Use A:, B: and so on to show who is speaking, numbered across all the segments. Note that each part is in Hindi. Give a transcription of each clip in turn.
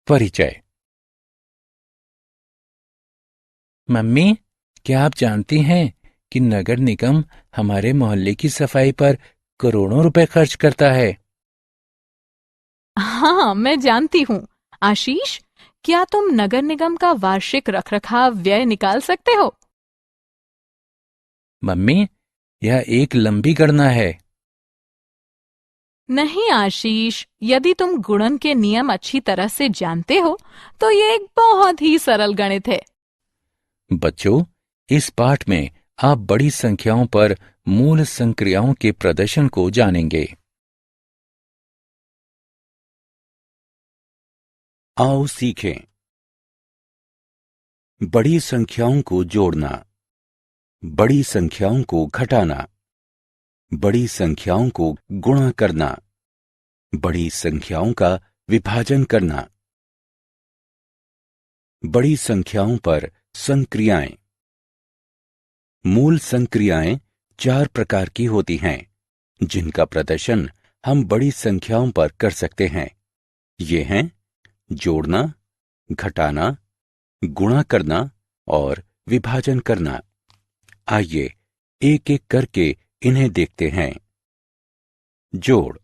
A: परिचय। मम्मी, क्या आप जानती हैं कि नगर निगम हमारे मोहल्ले की सफाई पर करोड़ों रुपए खर्च करता है।
B: हाँ, मैं जानती हूँ। आशीष, क्या तुम नगर निगम का वार्षिक रखरखाव व्यय निकाल सकते हो?
A: मम्मी, यह एक लंबी गणना है।
B: नहीं आशीष, यदि तुम गुणन के नियम अच्छी तरह से जानते हो, तो ये एक बहुत ही सरल गणित है।
A: बच्चों, इस पाठ में आप बड़ी संख्याओं पर मूल संक्रियाओं के प्रदर्शन को जानेंगे। आओ सीखें। बड़ी संख्याओं को जोड़ना, बड़ी संख्याओं को घटाना, बड़ी संख्याओं को गुणा करना, बड़ी संख्याओं का विभाजन करना, बड़ी संख्याओं पर संक्रियाएं। मूल संक्रियाएं 4 प्रकार की होती हैं, जिनका प्रदर्शन हम बड़ी संख्याओं पर कर सकते हैं। ये हैं जोड़ना, घटाना, गुणा करना और विभाजन करना। आइए एक एक करके इन्हें देखते हैं। जोड़।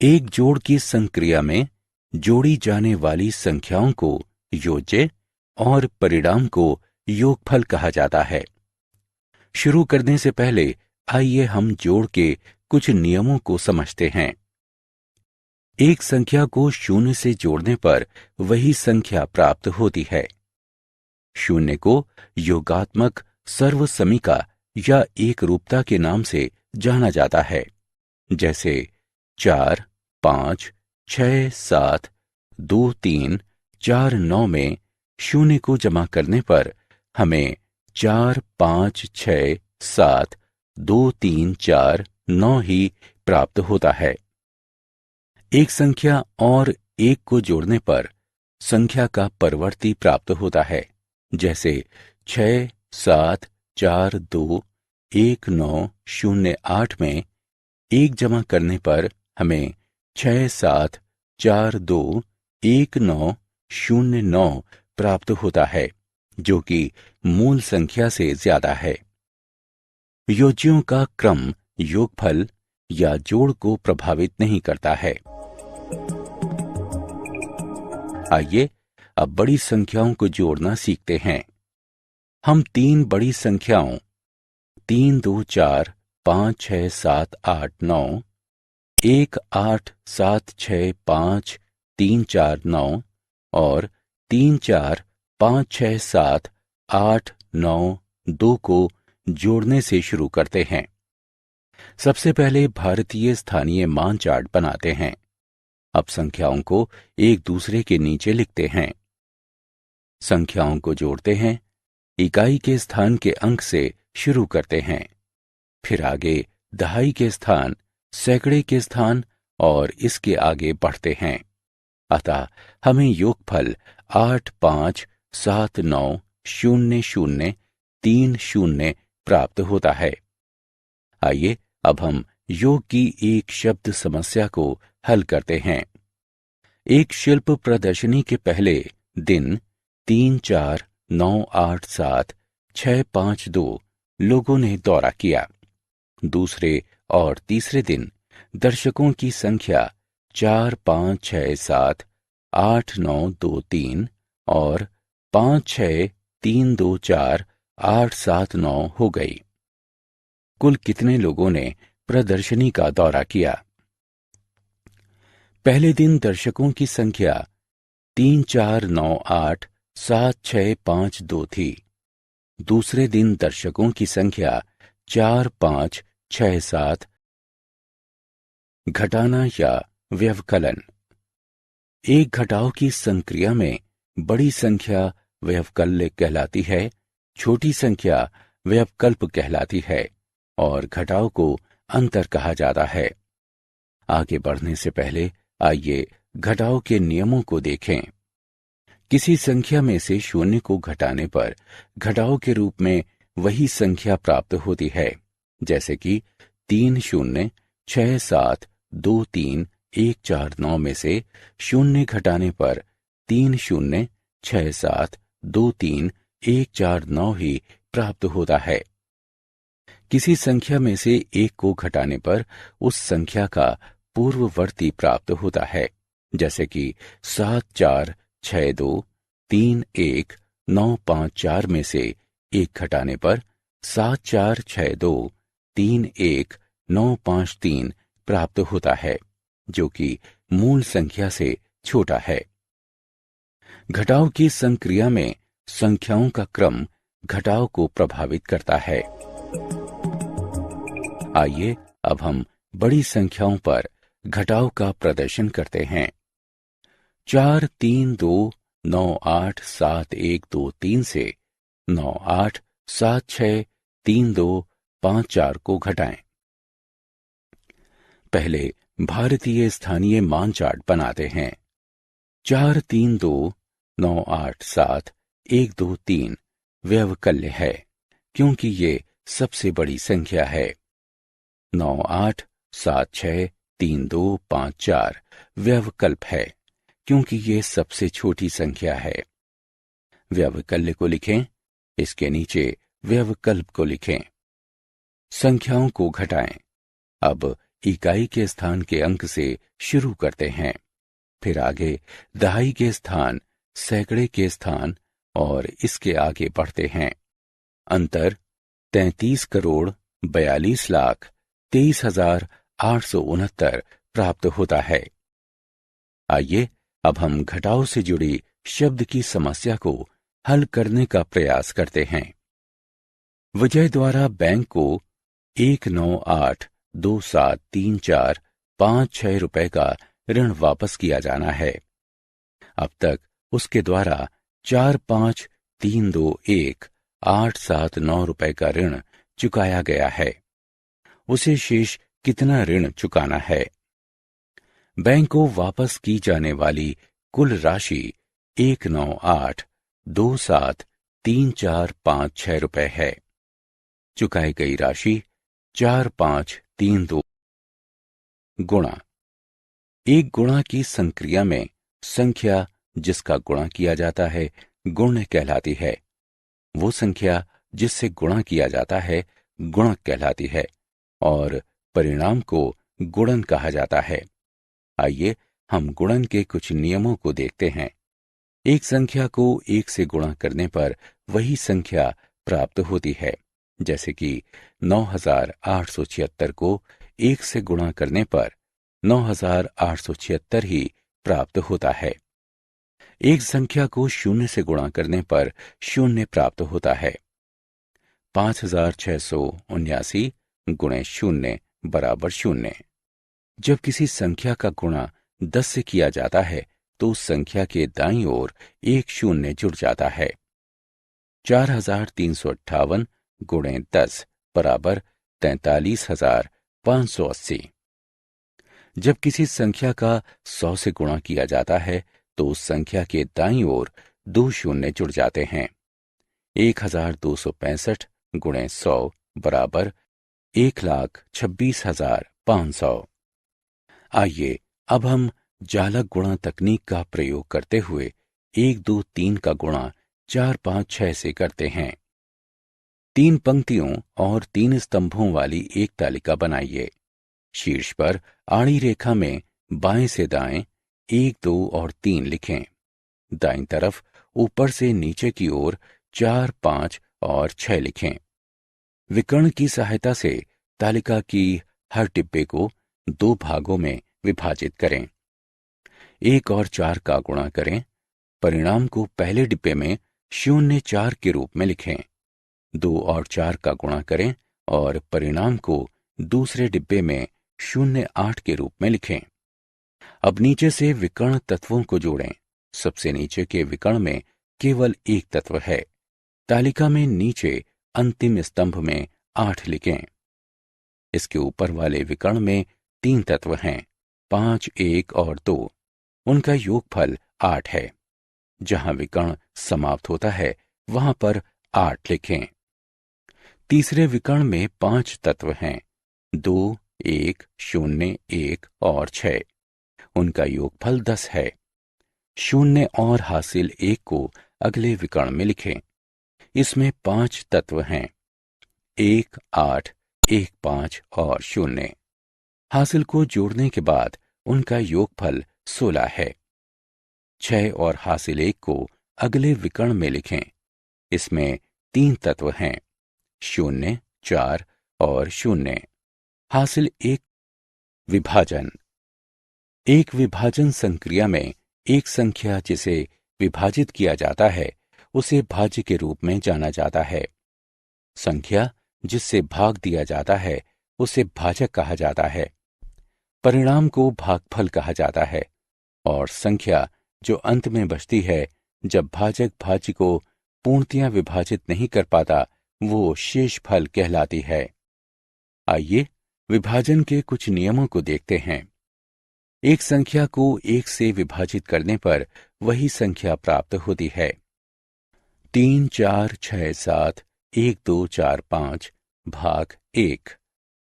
A: एक जोड़ की संक्रिया में जोड़ी जाने वाली संख्याओं को योज्य और परिणाम को योगफल कहा जाता है। शुरू करने से पहले आइए हम जोड़ के कुछ नियमों को समझते हैं। एक संख्या को शून्य से जोड़ने पर वही संख्या प्राप्त होती है। शून्य को योगात्मक सर्वसमीका या एक रूपता के नाम से जाना जाता है, जैसे 4, 5, 6, 7, 2, 3, 4, 9 में शून्य को जमा करने पर हमें 4, 5, 6, 7, 2, 3, 4, 9 ही प्राप्त होता है। एक संख्या और एक को जोड़ने पर संख्या का परवर्ती प्राप्त होता है, जैसे 6, 7, 4, 2, 1, 9, 0, 8 में एक जमा करने पर हमें 6, 7, 4, 2, 1, 9, 0, 9 प्राप्त होता है, जो कि मूल संख्या से ज्यादा है। योज्यों का क्रम योगफल या जोड़ को प्रभावित नहीं करता है। आइए अब बड़ी संख्याओं को जोड़ना सीखते हैं। हम 3 बड़ी संख्याओं 3, 2, 4, 5, 6, 7, 8, 9, 1, 8, 7, 6, 5, 3, 4, 9 और 3, 4, 5, 6, 7, 8, 9, 2 को जोड़ने से शुरू करते हैं। सबसे पहले भारतीय स्थानीय मान चार्ट बनाते हैं। अब संख्याओं को एक दूसरे के नीचे लिखते हैं। संख्याओं को जोड़ते हैं, इकाई के स्थान के अंक से शुरू करते हैं, फिर आगे दहाई के स्थान, सैकड़े के स्थान और इसके आगे बढ़ते हैं। अतः हमें योगफल 8, 5, 7, 9, 0, 0, 3, 0 प्राप्त होता है। आइए अब हम योग की एक शब्द समस्या को हल करते हैं। एक शिल्प प्रदर्शनी के पहले दिन 3, 4, 9, 8, 7, 6, 5, 2 लोगों ने दौरा किया। दूसरे और तीसरे दिन दर्शकों की संख्या 4, 5, 6, 7, 8, 9, 2, 3 और 5, 6, 3, 2, 4, 8, 7, 9 हो गई। कुल कितने लोगों ने प्रदर्शनी का दौरा किया? पहले दिन दर्शकों की संख्या 3, 4, 9, 8, 7, 6, 5, 2 थी। दूसरे दिन दर्शकों की संख्या 4, 5, 6, 7। घटाना या व्यवकलन। एक घटाव की संक्रिया में बड़ी संख्या व्यवकल्य कहलाती है, छोटी संख्या व्यवकल्प कहलाती है और घटाव को अंतर कहा जाता है। आगे बढ़ने से पहले आइए घटाव के नियमों को देखें। किसी संख्या में से शून्य को घटाने पर घटाव के रूप में वही संख्या प्राप्त होती है, जैसे कि 3, 0, 6, 7, 2, 3, 149 में से शून्य घटाने पर 306723 149 ही प्राप्त होता है। किसी संख्या में से एक को घटाने पर उस संख्या का पूर्ववर्ती प्राप्त होता है, जैसे कि 746231 954 में से एक घटाने पर 746231 953 प्राप्त होता है, जो कि मूल संख्या से छोटा है। घटाव की संक्रिया में संख्याओं का क्रम घटाव को प्रभावित करता है। आइए अब हम बड़ी संख्याओं पर घटाव का प्रदर्शन करते हैं। 432987123 से 98763254 को घटाएं। पहले भारतीय स्थानीय मान चार्ट बनाते हैं। 432987 व्यवकल्य है, क्योंकि ये सबसे बड़ी संख्या है। 98763254 व्यवकल्प है, क्योंकि ये सबसे छोटी संख्या है। व्यवकल्य को लिखें, इसके नीचे व्यवकल्प को लिखें। संख्याओं को घटाएं। अब इकाई के स्थान के अंक से शुरू करते हैं, फिर आगे दहाई के स्थान, सैकड़े के स्थान और इसके आगे बढ़ते हैं। अंतर 33,42,23,869 प्राप्त होता है। आइए अब हम घटाव से जुड़ी शब्द की समस्या को हल करने का प्रयास करते हैं। विजय द्वारा बैंक को 198273456 रुपए का ऋण वापस किया जाना है। अब तक उसके द्वारा 45321,879 रुपए का ऋण चुकाया गया है। उसे शेष कितना ऋण चुकाना है? बैंक को वापस की जाने वाली कुल राशि 198273456 रुपए है। चुकाई गई राशि 4532 गुणा। एक गुणा की संक्रिया में संख्या जिसका गुणा किया जाता है गुण्य कहलाती है। वो संख्या जिससे गुणा किया जाता है गुणक कहलाती है और परिणाम को गुणन कहा जाता है। आइए हम गुणन के कुछ नियमों को देखते हैं। एक संख्या को एक से गुणा करने पर वही संख्या प्राप्त होती है, जैसे कि 9876 को एक से गुणा करने पर 9876 ही प्राप्त होता है। एक संख्या को शून्य से गुणा करने पर शून्य प्राप्त होता है। 5679 गुणे शून्य बराबर शून्य। जब किसी संख्या का गुणा 10 से किया जाता है तो उस संख्या के दाईं ओर एक शून्य जुड़ जाता है। 4358 गुणे 10 बराबर 43,580। जब किसी संख्या का 100 से गुणा किया जाता है तो उस संख्या के दाईं ओर दो शून्य जुड़ जाते हैं। 1265 गुणे 100 बराबर 1,26,500। आइए अब हम जालक गुणा तकनीक का प्रयोग करते हुए 1, 2, 3 का गुणा 4, 5, 6 से करते हैं। 3 पंक्तियों और 3 स्तंभों वाली एक तालिका बनाइए। शीर्ष पर आड़ी रेखा में बाएं से दाएं 1, 2 और 3 लिखें। दाईं तरफ ऊपर से नीचे की ओर 4, 5 और 6 लिखें। विकर्ण की सहायता से तालिका की हर डिब्बे को 2 भागों में विभाजित करें। 1 और 4 का गुणा करें। परिणाम को पहले डिब्बे में 0, 4 के रूप में लिखें। 2 और 4 का गुणा करें और परिणाम को दूसरे डिब्बे में 0, 8 के रूप में लिखें। अब नीचे से विकर्ण तत्वों को जोड़ें। सबसे नीचे के विकर्ण में केवल एक तत्व है। तालिका में नीचे अंतिम स्तंभ में 8 लिखें। इसके ऊपर वाले विकर्ण में 3 तत्व हैं, 5, 1 और 2। उनका योगफल 8 है। जहां विकर्ण समाप्त होता है वहां पर 8 लिखें। तीसरे विकर्ण में 5 तत्व हैं, 2, 1, 0, 1 और 6। उनका योगफल 10 है। 0 और हासिल 1 को अगले विकर्ण में लिखें। इसमें 5 तत्व हैं, 1, 8, 1, 5 और 0। हासिल को जोड़ने के बाद उनका योगफल 16 है। 6 और हासिल 1 को अगले विकर्ण में लिखें। इसमें 3 तत्व हैं, 0, 4 और 0। हासिल 1। विभाजन। एक विभाजन संक्रिया में एक संख्या जिसे विभाजित किया जाता है उसे भाज्य के रूप में जाना जाता है। संख्या जिससे भाग दिया जाता है उसे भाजक कहा जाता है। परिणाम को भागफल कहा जाता है और संख्या जो अंत में बचती है जब भाजक भाज्य को पूर्णतया विभाजित नहीं कर पाता वो शेषफल कहलाती है। आइए विभाजन के कुछ नियमों को देखते हैं। एक संख्या को 1 से विभाजित करने पर वही संख्या प्राप्त होती है। 3, 4, 6, 7, 1, 2, 4, 5 भाग 1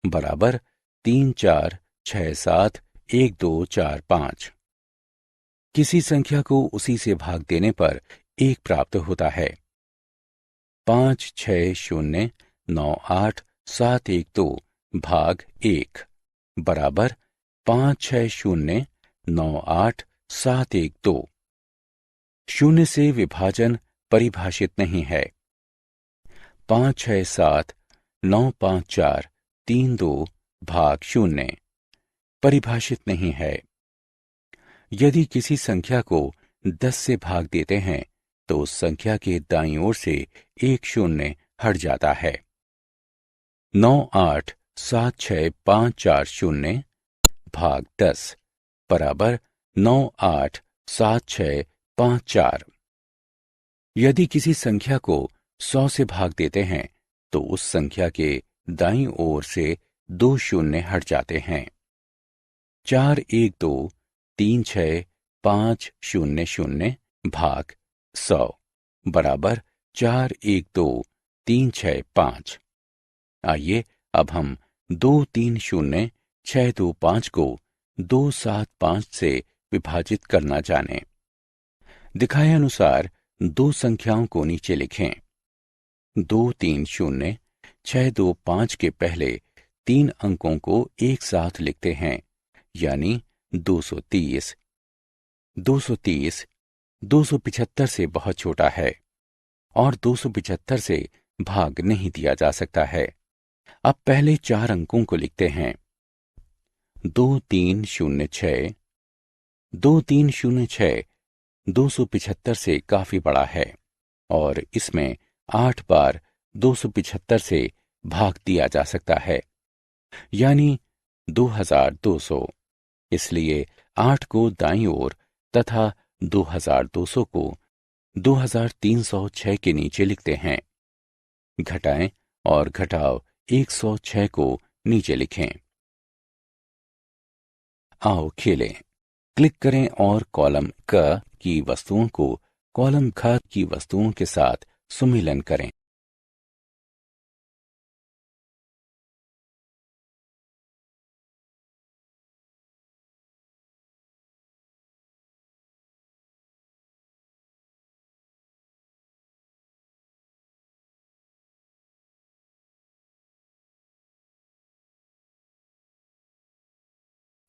A: बराबर 3, 4, 6, 7, 1, 2, 4, 5। किसी संख्या को उसी से भाग देने पर 1 प्राप्त होता है। 5, 6, 0, 9, 8, 7, 1, 2 भाग 1 बराबर 5, 6, 0, 9, 8, 7, 1, 2। 0 से विभाजन परिभाषित नहीं है। 5, 6, 7, 9, 5, 4, 3, 2 भाग 0 परिभाषित नहीं है। यदि किसी संख्या को 10 से भाग देते हैं तो उस संख्या के दाईं ओर से 1 0 हट जाता है। 9, 8, 7, 6, 5, 4, 0 भाग 10 बराबर 9, 8, 7, 6, 5, 4। यदि किसी संख्या को 100 से भाग देते हैं तो उस संख्या के दाईं ओर से 2 0 हट जाते हैं। 4, 1, 2, 3, 6, 5, 0, 0 भाग 100 बराबर 4, 1, 2, 3, 6, 5। आइए अब हम 2, 3, 0, 6, 2, 5 को 2, 7, 5 से विभाजित करना जानें। दिखाए अनुसार दो संख्याओं को नीचे लिखें। 2, 3, 0, 6, 2, 5 के पहले 3 अंकों को एक साथ लिखते हैं, यानी 230। 230 275 से बहुत छोटा है और 275 से भाग नहीं दिया जा सकता है। अब पहले 4 अंकों को लिखते हैं। 2, 3, 0, 6। 2, 3, 0, 6 275 से काफी बड़ा है और इसमें 8 बार 275 से भाग दिया जा सकता है, यानी 2200। इसलिए 8 को दाईं ओर तथा 2200 को 2306 के नीचे लिखते हैं। घटाएं और घटाव 106 को नीचे लिखें। आओ खेलें। क्लिक करें और कॉलम क की वस्तुओं को कॉलम ख की वस्तुओं के साथ सुमेलन करें।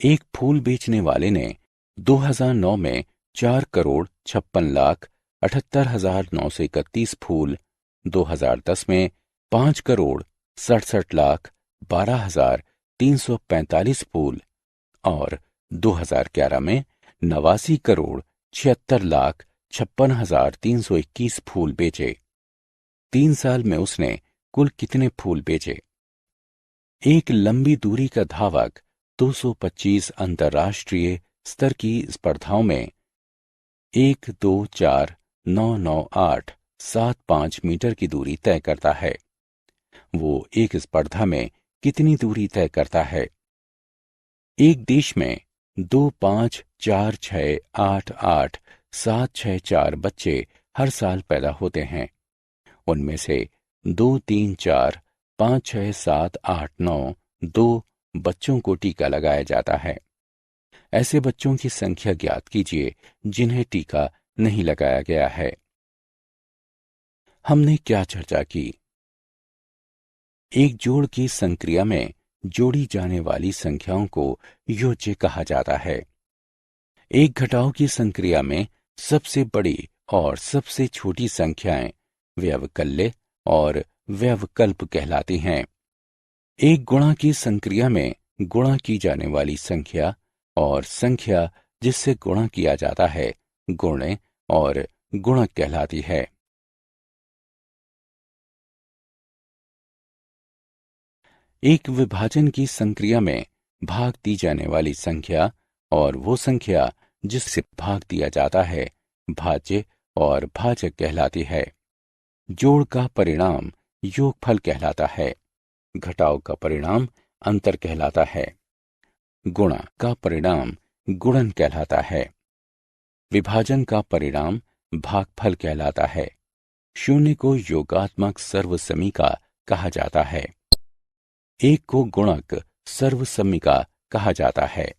A: एक फूल बेचने वाले ने 2009 में 4,56,78,931 फूल, 2010 में 5,67,12,345 फूल और 2011 में 89,76,56,321 फूल बेचे। 3 साल में उसने कुल कितने फूल बेचे? एक लंबी दूरी का धावक 225 अंतर्राष्ट्रीय स्तर की स्पर्धाओं में 1, 2, 4, 9, 9, 8, 7, 5 मीटर की दूरी तय करता है। वो एक स्पर्धा में कितनी दूरी तय करता है? एक देश में 2, 5, 4, 6, 8, 8, 7, 6, 4 बच्चे हर साल पैदा होते हैं। उनमें से 2, 3, 4, 5, 6, 7, 8, 9 2 बच्चों को टीका लगाया जाता है। ऐसे बच्चों की संख्या ज्ञात कीजिए जिन्हें टीका नहीं लगाया गया है। हमने क्या चर्चा की? एक जोड़ की संक्रिया में जोड़ी जाने वाली संख्याओं को योज्य कहा जाता है। एक घटाव की संक्रिया में सबसे बड़ी और सबसे छोटी संख्याएं व्यवकल्य और व्यवकल्प कहलाती हैं। एक गुणा की संक्रिया में गुणा की जाने वाली संख्या और संख्या जिससे गुणा किया जाता है गुण्य और गुणक कहलाती है। एक विभाजन की संक्रिया में भाग दी जाने वाली संख्या और वो संख्या जिससे भाग दिया जाता है भाज्य और भाजक कहलाती है। जोड़ का परिणाम योगफल कहलाता है। घटाव का परिणाम अंतर कहलाता है। गुणा का परिणाम गुणन कहलाता है। विभाजन का परिणाम भागफल कहलाता है। शून्य को योगात्मक सर्वसमीका कहा जाता है। एक को गुणक सर्वसमीका कहा जाता है।